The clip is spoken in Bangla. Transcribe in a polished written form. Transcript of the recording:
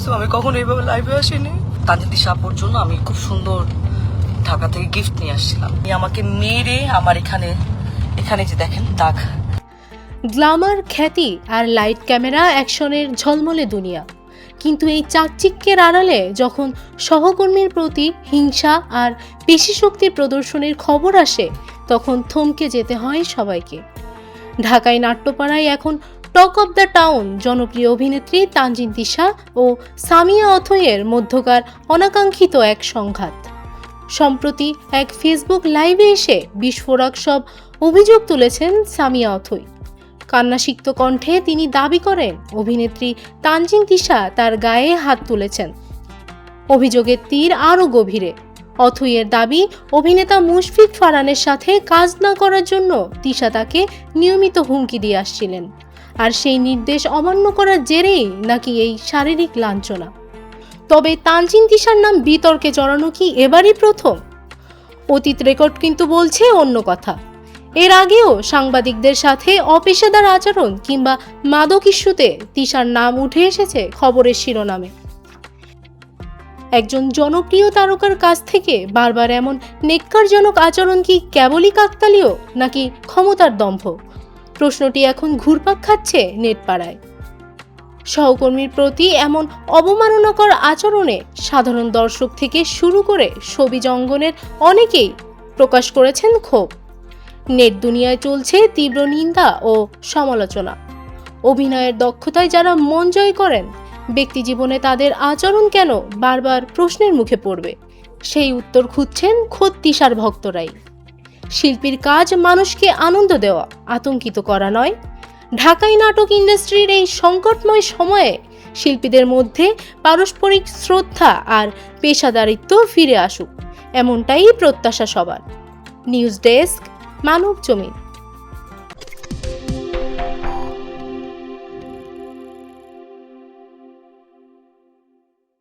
সো আমি কখনো এইভাবে লাইভে আসিনি। তানজিন তিশা আপুর জন্য আমি খুব সুন্দর ঢাকা থেকে গিফট নিয়ে আসছিলাম। আমাকে মেরে আমার এখানে যে দেখেন দাগ। গ্ল্যামার, খ্যাতি আর লাইট ক্যামেরা অ্যাকশনের ঝলমলে দুনিয়া, কিন্তু এই চাকচিক্যের আড়ালে যখন সহকর্মীর প্রতি হিংসা আর পেশিশক্তির প্রদর্শনের খবর আসে, তখন থমকে যেতে হয় সবাইকে। ঢাকায় নাট্যপাড়ায় এখন টক অব দ্য টাউন জনপ্রিয় অভিনেত্রী তানজিন তিশা ও সামিয়া অথইয়ের মধ্যকার অনাকাঙ্ক্ষিত এক সংঘাত। সম্প্রতি এক ফেসবুক লাইভে এসে বিস্ফোরক সব অভিযোগ তুলেছেন সামিয়া অথই। কান্নাসিক্ত কণ্ঠে তিনি দাবি করেন অভিনেত্রী তানজিন তিশা তার গায়ে হাত তুলেছেন। অভিযোগের তীর আরও গভীরে। অথইয়ের দাবি, অভিনেতা মুশফিক ফারহানের সাথে কাজ না করার জন্য তিশা তাকে নিয়মিত হুমকি দিয়ে আসছিলেন, আর সেই নির্দেশ অমান্য করার জেরেই নাকি এই শারীরিক লাঞ্ছনা। তবে তানজিন তিশার নাম বিতর্কে জড়ানো কি এবারই প্রথম? অতীত রেকর্ড কিন্তু বলছে অন্য কথা। এর আগেও সাংবাদিকদের সাথে অপেশাদার আচরণ কিংবা মাদক ইস্যুতে তিশার নাম উঠে এসেছে খবরের শিরোনামে। একজন জনপ্রিয় তারকার কাছ থেকে বারবার এমন নেক্কারজনক আচরণ কি কেবলই কাকতালীয়, নাকি ক্ষমতার দম্ভ? প্রশ্নটি এখন ঘুরপাক খাচ্ছে নেটপাড়ায়। সহকর্মীর প্রতি এমন অবমাননাকর আচরণে সাধারণ দর্শক থেকে শুরু করে শোবিজ অঙ্গনের অনেকেই প্রকাশ করেছেন ক্ষোভ। নেট দুনিয়ায় চলছে তীব্র নিন্দা ও সমালোচনা। অভিনয়ের দক্ষতায় যারা মন জয় করেন, ব্যক্তিজীবনে তাদের আচরণ কেন বারবার প্রশ্নের মুখে পড়বে, সেই উত্তর খুঁজছেন খোদ তিশার ভক্তরাই। শিল্পীর কাজ মানুষকে আনন্দ দেওয়া, আতঙ্কিত করা নয়। ঢাকাই নাটক ইন্ডাস্ট্রির এই সংকটময় সময়ে শিল্পীদের মধ্যে পারস্পরিক শ্রদ্ধা আর পেশাদারিত্ব ফিরে আসুক, এমনটাই প্রত্যাশা সবার। নিউজ ডেস্ক, মানব জমিন।